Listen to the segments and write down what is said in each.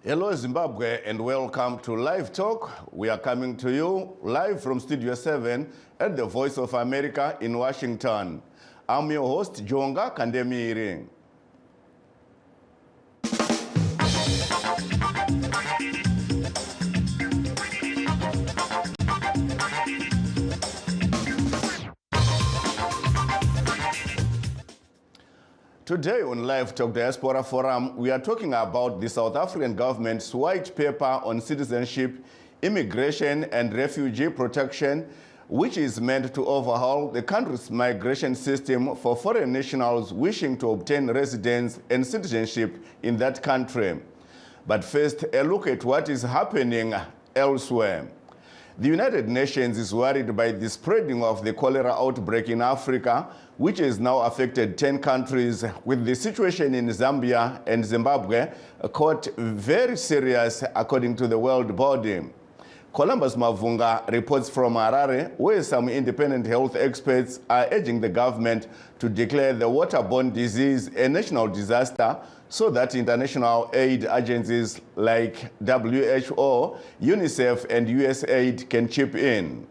Hello Zimbabwe and welcome to Livetalk. We are coming to you live from Studio 7 at the Voice of America in Washington. I'm your host, Jonga Kandemiri. Today on Livetalk Diaspora Forum, we are talking about the South African government's white paper on citizenship, immigration and refugee protection, which is meant to overhaul the country's migration system for foreign nationals wishing to obtain residence and citizenship in that country. But first, a look at what is happening elsewhere. The United Nations is worried by the spreading of the cholera outbreak in Africa, which has now affected 10 countries, with the situation in Zambia and Zimbabwe caught very serious, according to the World Body. Columbus Mavunga reports from Harare, where some independent health experts are urging the government to declare the waterborne disease a national disaster so that international aid agencies like WHO, UNICEF, and USAID can chip in.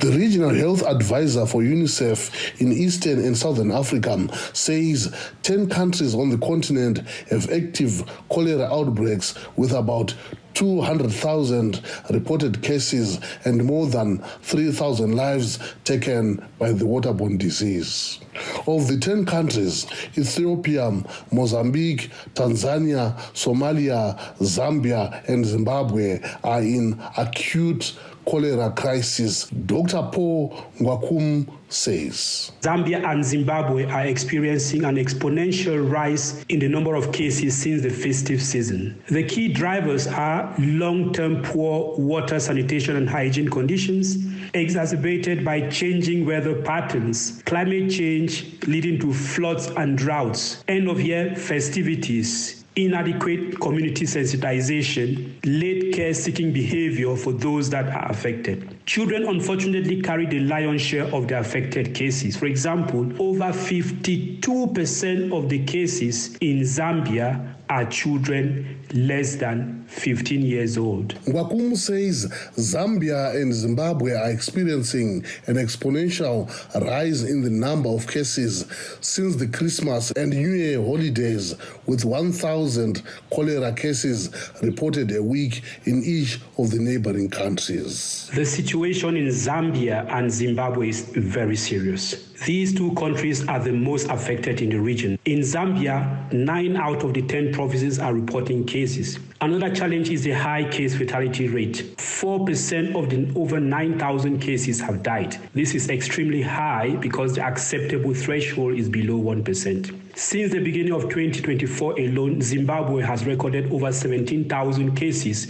The regional health advisor for UNICEF in Eastern and Southern Africa says 10 countries on the continent have active cholera outbreaks with about 200,000 reported cases and more than 3,000 lives taken by the waterborne disease. Of the 10 countries, Ethiopia, Mozambique, Tanzania, Somalia, Zambia, and Zimbabwe are in acute cholera crisis. Dr. Paul Ngwakum says Zambia and Zimbabwe are experiencing an exponential rise in the number of cases since the festive season. The key drivers are long-term poor water, sanitation, and hygiene conditions, exacerbated by changing weather patterns, climate change leading to floods and droughts, end-of-year festivities, inadequate community sensitization, late care-seeking behavior for those that are affected. Children unfortunately carry the lion's share of the affected cases. For example, over 52% of the cases in Zambia are children less than 15 years old. Ngwakum says Zambia and Zimbabwe are experiencing an exponential rise in the number of cases since the Christmas and New Year holidays, with 1,000 cholera cases reported a week in each of the neighboring countries. The situation in Zambia and Zimbabwe is very serious. These two countries are the most affected in the region. In Zambia, 9 out of the 10 provinces are reporting cases. Another challenge is the high case fatality rate. 4% of the over 9,000 cases have died. This is extremely high because the acceptable threshold is below 1%. Since the beginning of 2024 alone, Zimbabwe has recorded over 17,000 cases,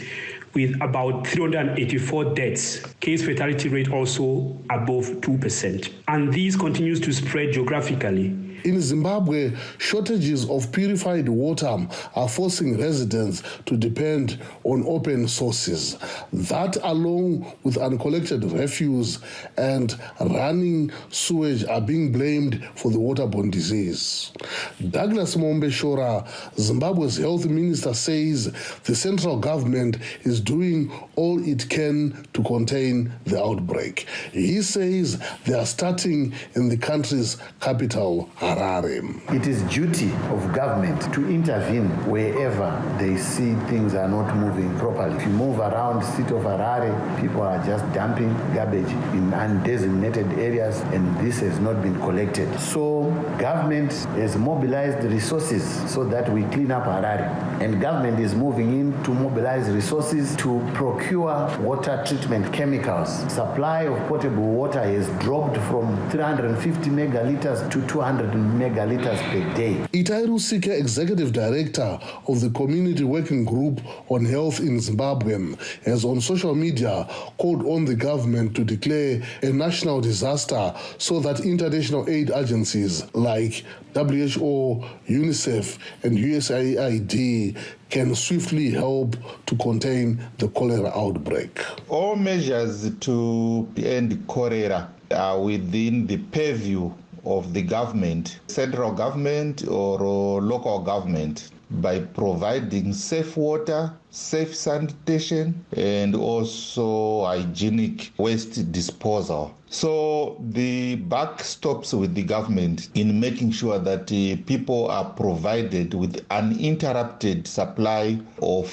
with about 384 deaths. Case fatality rate also above 2%. And this continues to spread geographically. In Zimbabwe, shortages of purified water are forcing residents to depend on open sources. That, along with uncollected refuse and running sewage, are being blamed for the waterborne disease. Douglas Mombeshora, Zimbabwe's health minister, says the central government is doing all it can to contain the outbreak. He says they are starting in the country's capital, Harare. It is duty of government to intervene wherever they see things are not moving properly. If you move around the city of Harare, people are just dumping garbage in undesignated areas, and this has not been collected. So government has mobilized resources so that we clean up Harare. And government is moving in to mobilize resources to procure water treatment chemicals. Supply of potable water has dropped from 350 megaliters to 200 megaliters per day. Itairu Sike, Executive Director of the Community Working Group on Health in Zimbabwe, has on social media called on the government to declare a national disaster so that international aid agencies like WHO, UNICEF, and USAID can swiftly help to contain the cholera outbreak. All measures to end cholera are within the purview of the government, central government or local government, by providing safe water, safe sanitation, and also hygienic waste disposal. So the buck stops with the government in making sure that people are provided with uninterrupted supply of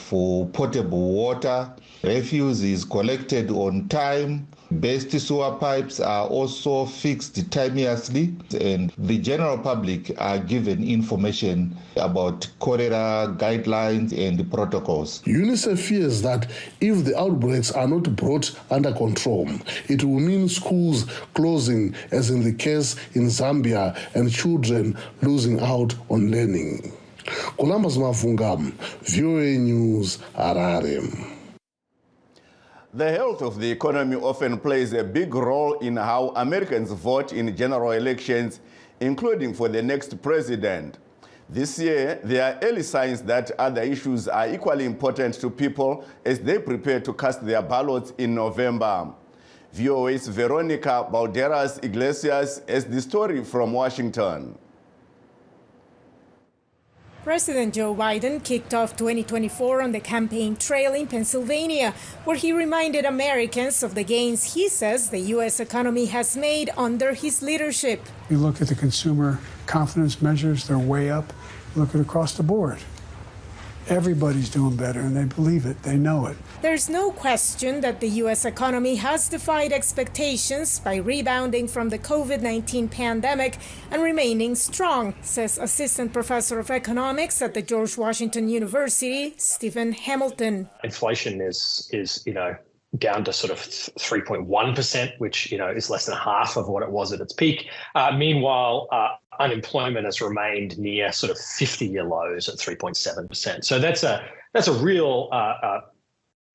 potable water. Refuse is collected on time. Best sewer pipes are also fixed timeously, and the general public are given information about cholera guidelines and protocols. UNICEF fears that if the outbreaks are not brought under control, it will mean schools closing, as in the case in Zambia, and children losing out on learning. Columbus Mafunga, VOA News, Harare. The health of the economy often plays a big role in how Americans vote in general elections, including for the next president. This year, there are early signs that other issues are equally important to people as they prepare to cast their ballots in November. VOA's Veronica Balderas Iglesias has the story from Washington. President Joe Biden kicked off 2024 on the campaign trail in Pennsylvania, where he reminded Americans of the gains he says the U.S. economy has made under his leadership. You look at the consumer confidence measures, they're way up. Look at across the board. Everybody's doing better, and they believe it. They know it. There's no question that the U.S. economy has defied expectations by rebounding from the COVID-19 pandemic and remaining strong, says Assistant Professor of Economics at the George Washington University, Stephen Hamilton. Inflation is down to sort of 3.1%, which, is less than half of what it was at its peak. Meanwhile, unemployment has remained near sort of 50-year lows at 3.7%. So that's a real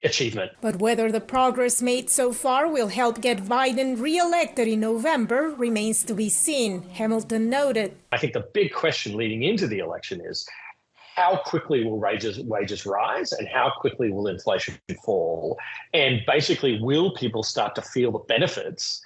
achievement. But whether the progress made so far will help get Biden re-elected in November remains to be seen, Hamilton noted. I think the big question leading into the election is how quickly will wages rise and how quickly will inflation fall? And basically, will people start to feel the benefits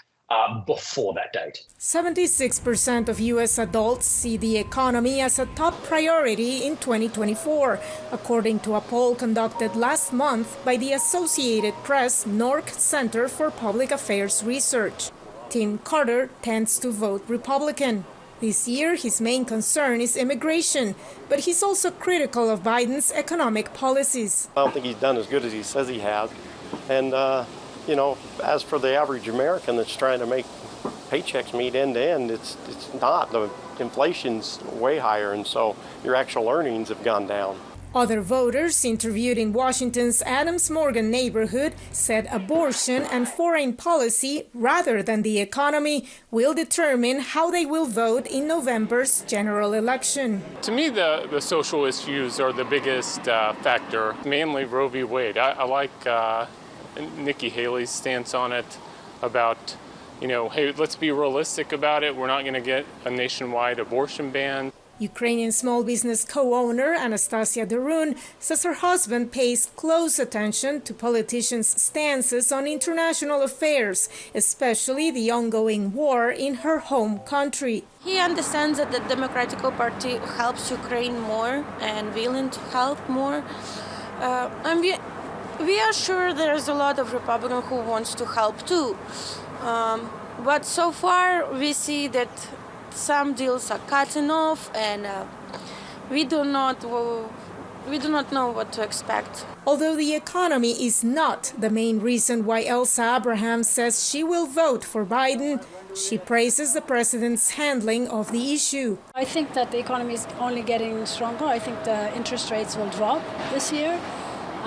before that date? 76% of U.S. adults see the economy as a top priority in 2024, according to a poll conducted last month by the Associated Press NORC Center for Public Affairs Research. Tim Carter tends to vote Republican. This year, his main concern is immigration, but he's also critical of Biden's economic policies. I don't think he's done as good as he says he has. And, as for the average American that's trying to make paychecks meet end to end, it's not. The inflation's way higher, and so your actual earnings have gone down. Other voters interviewed in Washington's Adams Morgan neighborhood said abortion and foreign policy, rather than the economy, will determine how they will vote in November's general election. To me, the social issues are the biggest factor, mainly Roe v. Wade. I like Nikki Haley's stance on it about, hey, let's be realistic about it. We're not going to get a nationwide abortion ban. Ukrainian small business co-owner Anastasia Derun says her husband pays close attention to politicians' stances on international affairs, especially the ongoing war in her home country. He understands that the Democratic Party helps Ukraine more and willing to help more. And we are sure there's a lot of Republicans who wants to help too. But so far we see that some deals are cutting off, and we do not know what to expect. Although the economy is not the main reason why Elsa Abraham says she will vote for Biden, she praises the president's handling of the issue. I think that the economy is only getting stronger. I think the interest rates will drop this year.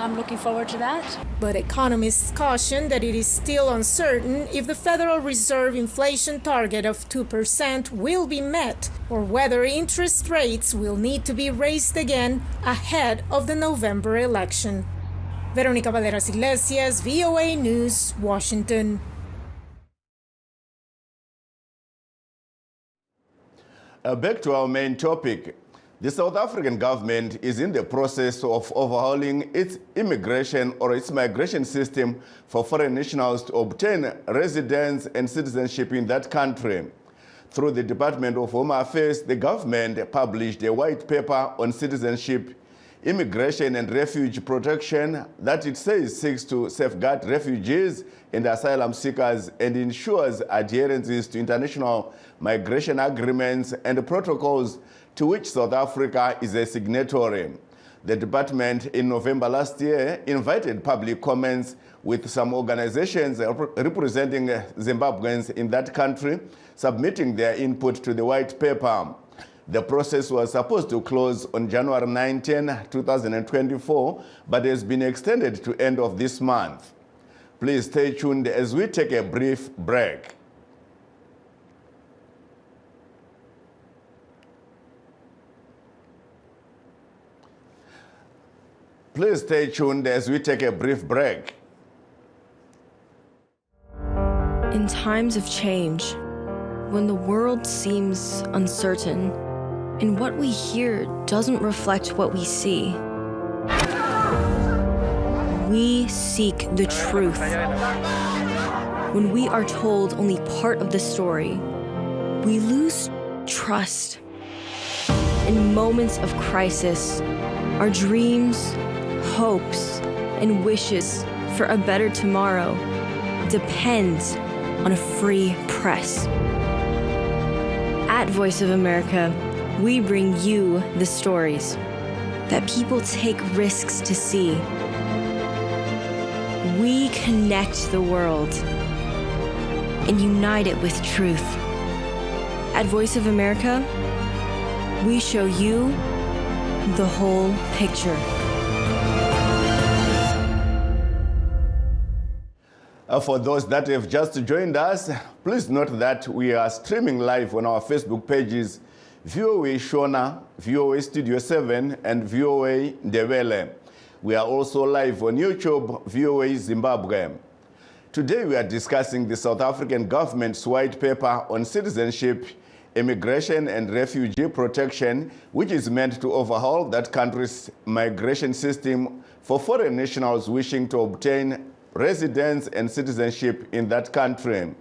I'm looking forward to that. But economists caution that it is still uncertain if the Federal Reserve inflation target of 2% will be met, or whether interest rates will need to be raised again ahead of the November election. Veronica Balderas Iglesias, VOA News, Washington. Back to our main topic. The South African government is in the process of overhauling its immigration or its migration system for foreign nationals to obtain residence and citizenship in that country. Through the Department of Home Affairs, the government published a white paper on citizenship, immigration and refugee protection that it says seeks to safeguard refugees and asylum seekers and ensures adherence to international migration agreements and protocols to which South Africa is a signatory. The department in November last year invited public comments with some organizations representing Zimbabweans in that country submitting their input to the white paper. The process was supposed to close on January 19, 2024, but has been extended to end of this month. Please stay tuned as we take a brief break. Please stay tuned as we take a brief break. In times of change, when the world seems uncertain and what we hear doesn't reflect what we see, we seek the truth. When we are told only part of the story, we lose trust. In moments of crisis, our dreams, hopes, and wishes for a better tomorrow depends on a free press. At Voice of America, we bring you the stories that people take risks to see. We connect the world and unite it with truth. At Voice of America, we show you the whole picture. For those that have just joined us, please note that we are streaming live on our Facebook pages, VOA Shona, VOA Studio 7, and VOA Ndebele. We are also live on YouTube, VOA Zimbabwe. Today we are discussing the South African government's white paper on citizenship, immigration and refugee protection, which is meant to overhaul that country's migration system for foreign nationals wishing to obtain residence and citizenship in that country.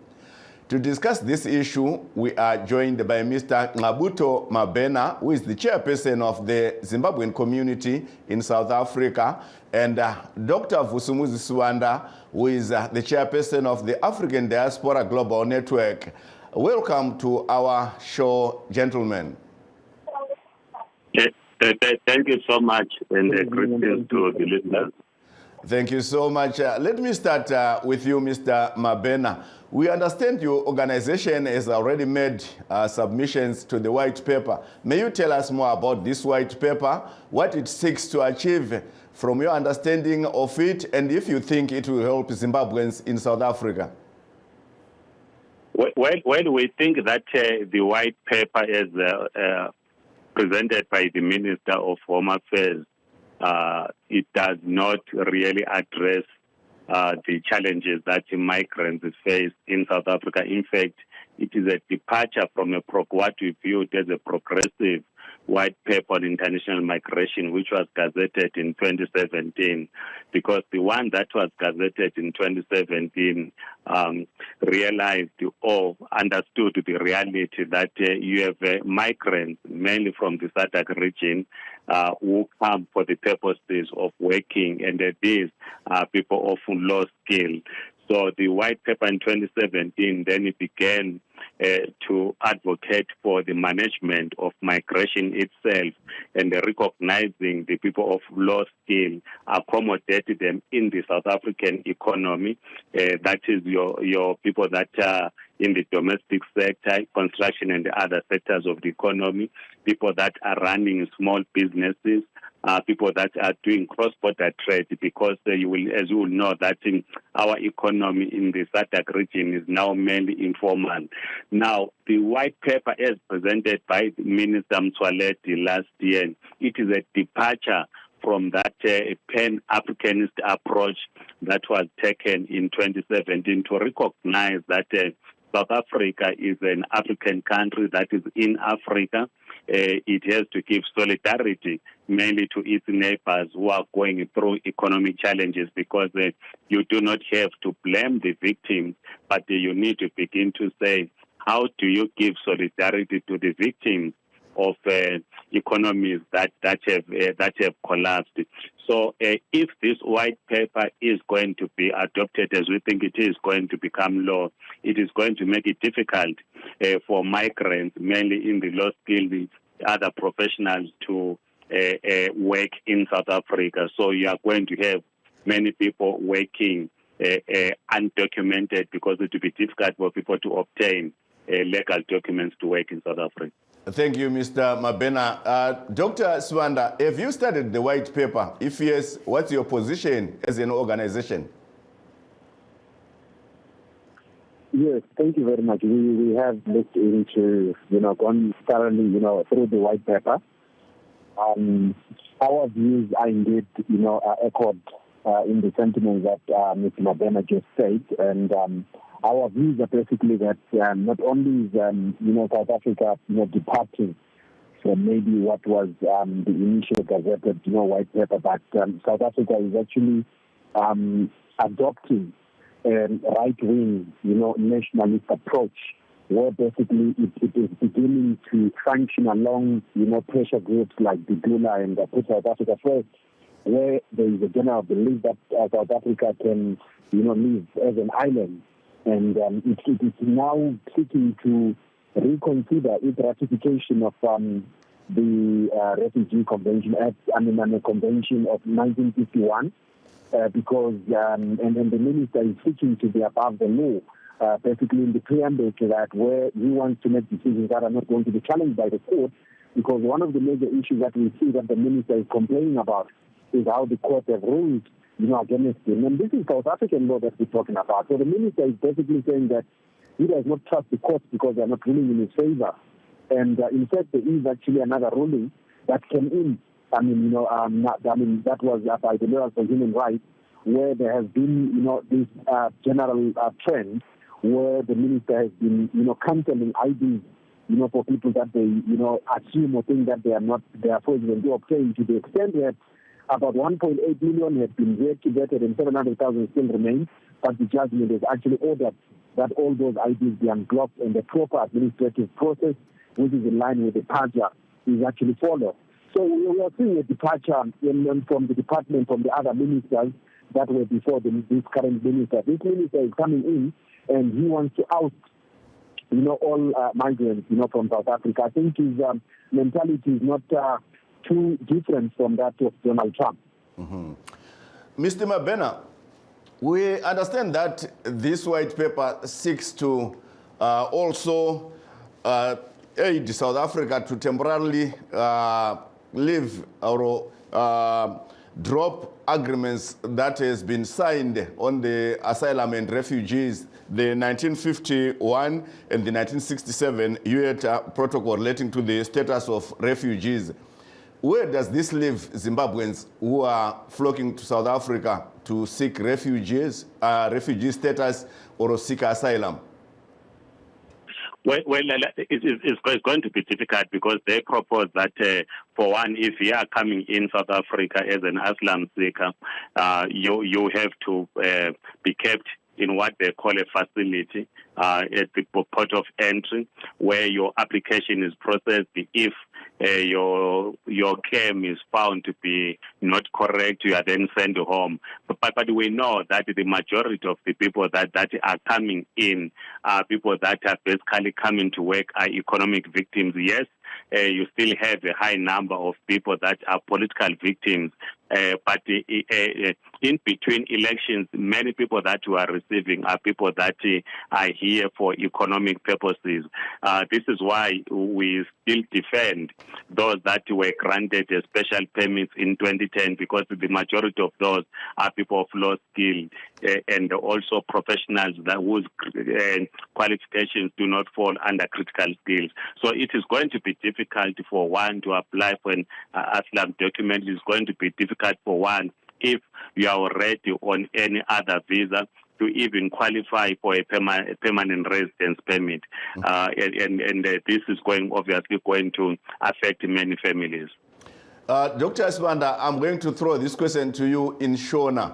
To discuss this issue, we are joined by Mr. Ngabuto Mabena, who is the chairperson of the Zimbabwean community in South Africa, and Dr. Vusumuzi Suwanda, who is the chairperson of the African Diaspora Global Network. Welcome to our show, gentlemen. Thank you so much, and greetings to the listeners. Thank you so much. Let me start with you, Mr. Mabena. We understand your organization has already made submissions to the white paper. May you tell us more about this white paper, what it seeks to achieve from your understanding of it, and if you think it will help Zimbabweans in South Africa? Well, we think that the white paper is presented by the Minister of Home Affairs. It does not really address the challenges that migrants face in South Africa. In fact, it is a departure from what we viewed as a progressive white paper on international migration, which was gazetted in 2017, because the one that was gazetted in 2017 realized or understood the reality that you have migrants, mainly from the SADC region, who come for the purposes of working, and these are people of low skill. So the white paper in 2017, then it began to advocate for the management of migration itself and recognizing the people of low skill, accommodate them in the South African economy. That is your people that are in the domestic sector, construction and the other sectors of the economy, people that are running small businesses, people that are doing cross-border trade, because as you will know that in our economy in the SADC region is now mainly informal. Now, the white paper as presented by Minister Mtswaledi last year, it is a departure from that pan-Africanist approach that was taken in 2017 to recognize that South Africa is an African country that is in Africa. It has to give solidarity mainly to its neighbors who are going through economic challenges, because you do not have to blame the victims, but you need to begin to say, how do you give solidarity to the victims of economies that have collapsed? So if this white paper is going to be adopted as we think it is going to become law, it is going to make it difficult for migrants, mainly in the low-skilled other professionals, to work in South Africa. So you are going to have many people working undocumented, because it will be difficult for people to obtain legal documents to work in South Africa. Thank you, Mr. Mabena. Dr. Swanda, have you studied the white paper? If yes, what's your position as an organization? Yes, thank you very much. We have looked into, gone thoroughly, through the white paper. Our views are indeed, are echoed in the sentiments that Mr. Mabena just said, and our views are basically that not only is South Africa departing from maybe what was the initial gazetted white paper, but South Africa is actually adopting a right-wing nationalist approach, where basically it is beginning to function along pressure groups like the Dula and Put South Africa First, where there is a general belief that South Africa can live as an island. And it is now seeking to reconsider its ratification of the Refugee Convention Act, the Convention of 1951, because and the minister is seeking to be above the law, basically in the preamble to that, where he wants to make decisions that are not going to be challenged by the court, because one of the major issues that we see that the minister is complaining about is how the court have ruled against him. And this is South African law that we're talking about. So the minister is basically saying that he does not trust the courts because they're not ruling in his favor. And in fact, there is actually another ruling that came in. That was by the Lawyers for Human Rights, where there has been, this general trend where the minister has been, cancelling IDs, for people that they, assume or think that they are fraudulent to obtain, to the extent that about 1.8 million have been reactivated and 700,000 still remain, but the judgment has actually ordered that all those IDs be unblocked and the proper administrative process, which is in line with the PAJA, is actually followed. So we are seeing a departure from the department, from the other ministers that were before this current minister. This minister is coming in and he wants to oust, all migrants, from South Africa. I think his mentality is not too different from that of Donald Trump. Mm-hmm. Mr. Mabena, we understand that this white paper seeks to also aid South Africa to temporarily leave or drop agreements that has been signed on the asylum and refugees, the 1951 and the 1967 UN protocol relating to the status of refugees. Where does this leave Zimbabweans who are flocking to South Africa to seek refugee status or seek asylum? Well, it's going to be difficult because they propose that, for one, if you are coming in South Africa as an asylum seeker, you have to be kept in what they call a facility at the port of entry, where your application is processed. If your claim is found to be not correct, you are then sent home. But we know that the majority of the people that are coming in are people that are basically coming to work are economic victims. Yes, you still have a high number of people that are political victims. But in between elections, many people that you are receiving are people that are here for economic purposes. This is why we still defend those that were granted special permits in 2010, because the majority of those are people of low skill and also professionals that whose qualifications do not fall under critical skills. So it is going to be difficult for one to apply for an asylum document. It is going to be difficult for one if you are already on any other visa to even qualify for a permanent residence permit. And this is obviously going to affect many families. Dr. Swanda, I'm going to throw this question to you in Shona.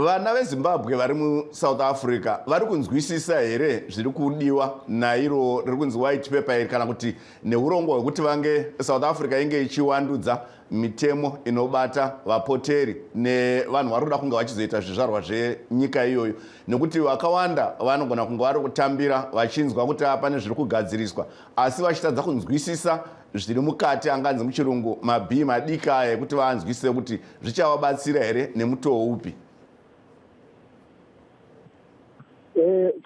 vana vezimbabwe vari muSouth Africa vari kunzwisisa here zviri kudiwa nairo riri kunzi white paper iri kana kuti neurongwa hwekuti vange South Africa inge ichiwandudza mitemo inobata vapoteri nevanhu vari kuda kunge vachizoita zvizvarwa zvenyika iyoyo, nekuti vakawanda vanogona kunge vari kutambira vachinzwa kuti pane zviri kugadziriswa asi vachitadza kunzwisisa zviri mukati, anganzi muchirungu mabhii madiki aya ekuti vanzwisise kuti zvichavabatsira here nemutoo upi.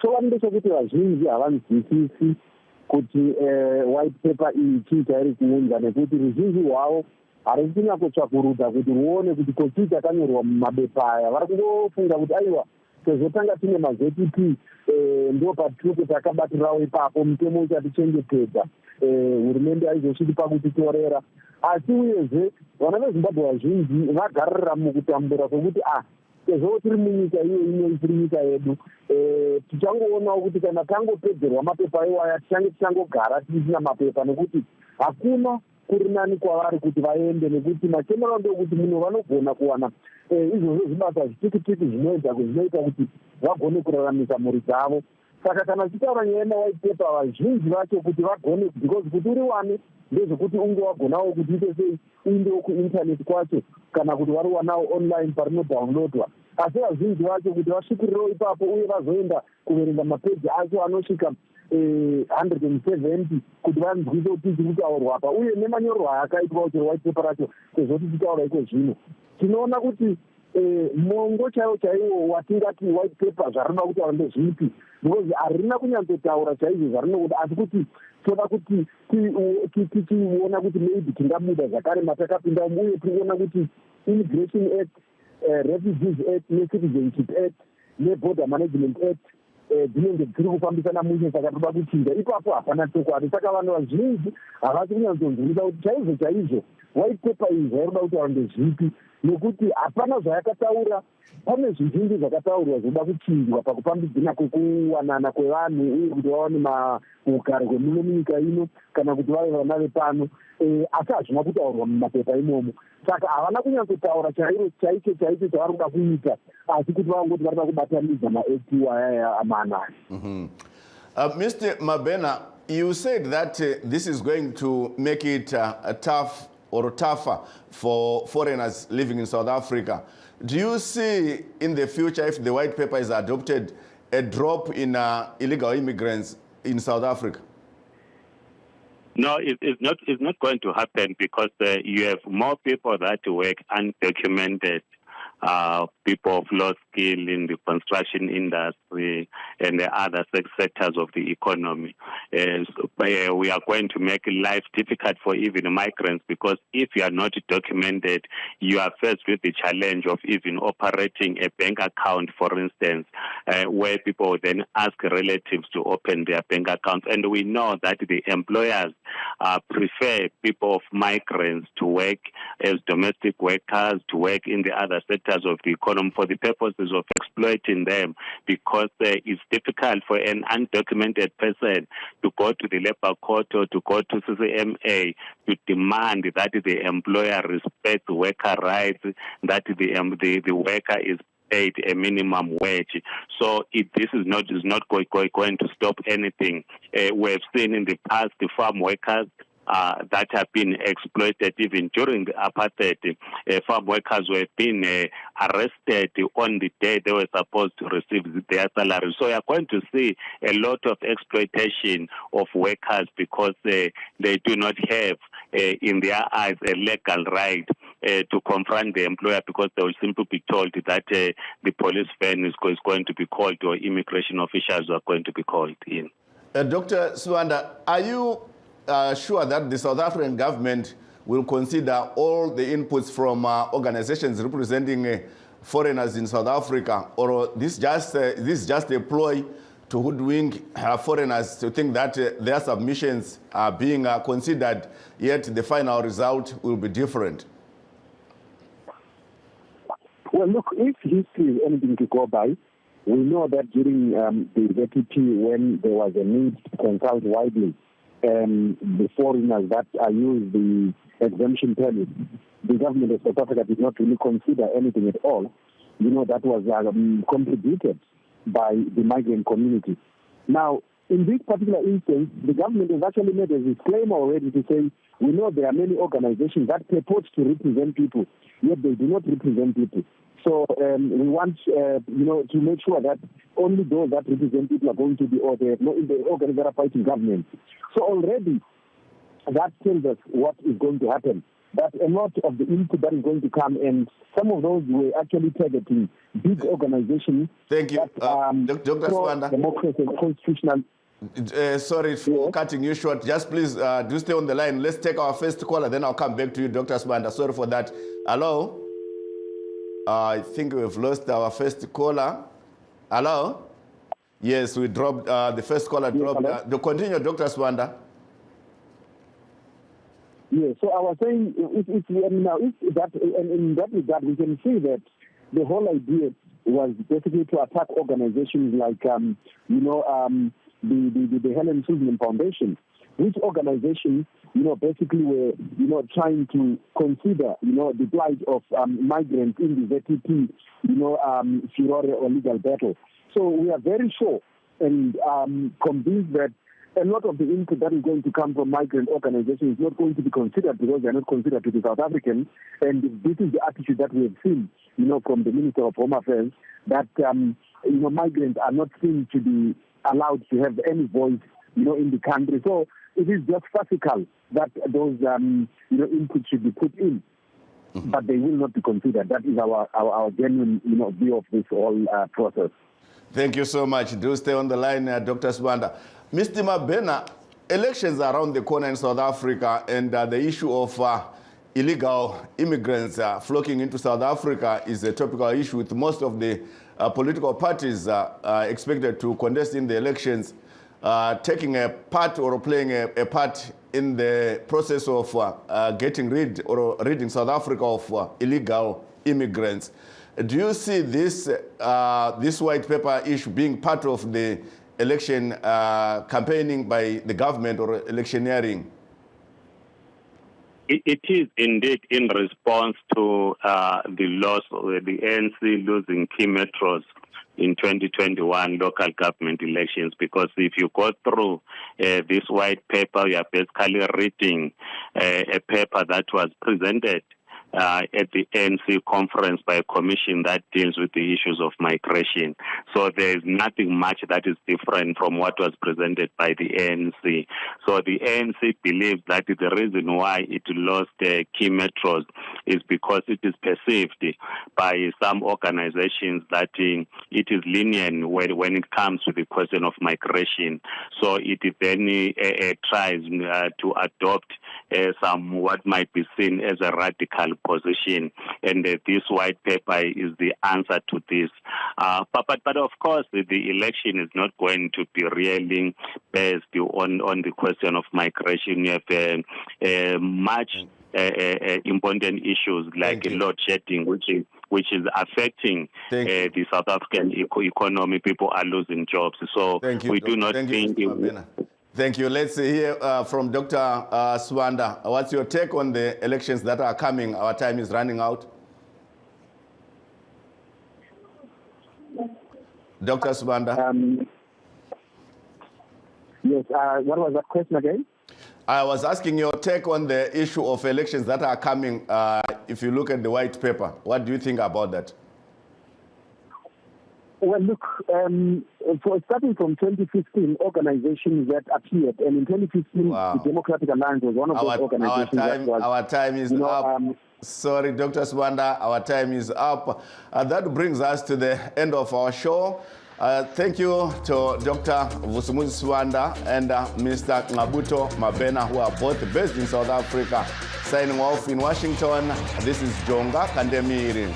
Chokwadi ndechekuti vazhinji havanzwisisi kuti white paper iyi chii chairi kuunza, nekuti ruzhinji rwavo hari kunyatsotsvakuruta kuti ruone kuti kochii chakanyorwa mumabepa aya. Vari kungofunga kuti aiwa sezvo tanga tine maZTP ndo patiri takabatirawo ipapo mitemo ichatichengetedza, hurumende haizosviki pakutitorera. Asi uyezve vana veZimbabwe vazhinji vagarira mukutambura kwekuti sezvo tiri munyika iyo ino tiri nyika yedu, tichangoonawo kuti kana tangopedzerwa mapepa iwaya tichangogara tisina mapepa, nekuti hakuna kuri nani kwavari kuti vaende, nekuti machemero ndokuti munhu vanogona kuwana izvozvo zvibasa zvitikitiki zvinoita kuti vagone kuraramisa mhuri dzavo. Saka kana tichitaura nyaya yemaWhite paper vazhinji vacho kuti vagone, because kuti uri wane ndezvekuti unge wagonawo kuti ite sei uindewo kuintaneti kwacho, kana kuti vari wanawo online parinodownloadwa. Asi vazhinji vacho kuti vasvikirirewo ipapo uye vazoenda kuverenga mapeji acho anosvika 170 kuti vanzwise kuti chiri kutaurwa apa, uye nemanyorwa akaitwa chero white paper racho sezvo tichitaura iko zvino tinoona kuti mongo chaiwo watingati white paper zvarinoda kutaura ndezvipi, because harina kunyatsotaura chaizvo zvarinoda, asi kuti toda kuti tichiona kuti maybe tingabuda zvakare matakapinda, uye tinoona kuti Immigration Act, Refugees Act neCitizenship Act neBorder Management Act dzinenge dziri kufambisana mushe, saka toda kuchinja ipapo hapana chokwadi. Saka vanhu vazhinji havasi kunyatsonzwisisa kuti chaizvo white paper iyi zvairoda kutaura ndezvipi, nekuti hapana zvayakataura. Pane zvizhinji zvakataurwa zvinoda kuchinjwa pakufambidzana kwekuwanana kwevanhu uye kuti vawane ugare hwemuno munyika ino kana kuti vave vana vepano, asi hazvina kutaurwa mumapepa imomo. Saka havana kunyatsotaura chaicho chavari kuda kuita, asi kuti vangoti vari kuda kubatanidza maACT aya amanai. Mr. Mabena, you said that this is going to make it tough or tougher for foreigners living in South Africa. Do you see in the future, if the white paper is adopted, a drop in illegal immigrants in South Africa? No, it's not going to happen, because you have more people that work undocumented, people of low skill in the construction industry and the other sectors of the economy. We are going to make life difficult for even migrants, because if you are not documented, you are faced with the challenge of even operating a bank account, for instance, where people then ask relatives to open their bank accounts. And we know that the employers prefer people of migrants to work as domestic workers, to work in the other sectors of the economy for the purposes of exploiting them, because it's difficult for an undocumented person to go to the labor court or to go to CCMA to demand that the employer respects worker rights, that the worker is paid a minimum wage. So this is not going to stop anything. We've seen in the past the farm workers that have been exploited even during the apartheid. Farm workers were being arrested on the day they were supposed to receive their salary. So you're going to see a lot of exploitation of workers, because they do not have, in their eyes, a legal right to confront the employer, because they will simply be told that the police van is going to be called, or immigration officials are going to be called in. Dr. Suanda, are you sure that the South African government will consider all the inputs from organizations representing foreigners in South Africa, or this is just a ploy to hoodwink foreigners to think that their submissions are being considered, yet the final result will be different? Well, look, if history is anything to go by, we know that during the ZTP, when there was a need to consult widely, the foreigners that used the exemption permit, the government of South Africa did not really consider anything at all. that was contributed by the migrant community. Now, in this particular instance, the government has actually made a disclaimer already to say, we know there are many organizations that purport to represent people, yet they do not represent people. So we want, to make sure that only those that represent people are going to be, or the organizations that are fighting government. So already, that tells us what is going to happen. That a lot of the input that is going to come, and some of those were actually targeting big organizations. Thank you, Dr. Swanda. Democracy and constitutional. Sorry for cutting you short. Just please do stay on the line. Let's take our first caller, then I'll come back to you, Dr. Swanda. Sorry for that. Hello? I think we've lost our first caller. Hello? Yes, we dropped, the first caller dropped. Continue, Dr. Swanda. Yeah, so I was saying, in that regard, we can see that the whole idea was basically to attack organizations like, the Helen Suzman Foundation, which organization, basically were, trying to consider, the plight of migrants in the ZTP, furore or legal battle. So we are very sure and convinced that a lot of the input that is going to come from migrant organizations is not going to be considered because they are not considered to be South African. And this is the attitude that we have seen, from the Minister of Home Affairs, that, migrants are not seen to be allowed to have any voice, in the country. So it is just practical that those, inputs should be put in, but they will not be considered. That is our genuine, view of this whole process. Thank you so much. Do stay on the line, Dr. Swanda. Mr. Mabena, elections are around the corner in South Africa, and the issue of illegal immigrants flocking into South Africa is a topical issue, with most of the political parties expected to contest in the elections, taking a part or playing a part in the process of getting rid or ridding South Africa of illegal immigrants. Do you see this white paper issue being part of the election campaigning by the government or electioneering? It is indeed in response to the loss of the ANC losing key metros in 2021 local government elections, because if you go through this white paper, you are basically reading a paper that was presented at the ANC conference by a commission that deals with the issues of migration. So there is nothing much that is different from what was presented by the ANC. So the ANC believes that the reason why it lost key metros is because it is perceived by some organizations that it is lenient when it comes to the question of migration. So it then tries to adopt some what might be seen as a radical position, and this white paper is the answer to this. But of course, the election is not going to be really based on the question of migration. You have much important issues like load shedding, which is affecting the South African economy. People are losing jobs. So we do not think. Thank you. Let's hear from Dr. Swanda. What's your take on the elections that are coming? Our time is running out. Dr. Swanda. Yes, what was that question again? I was asking your take on the issue of elections that are coming. If you look at the white paper, what do you think about that? Well, look, starting from 2015, organizations that appeared, and in 2015, the Democratic Alliance was one of those organizations. Our time is up. Sorry, Dr. Swanda, our time is up. That brings us to the end of our show. Thank you to Dr. Vusumuzi Swanda and Mr. Ngabuto Mabena, who are both based in South Africa. Signing off in Washington, this is Jonga Kandemiri.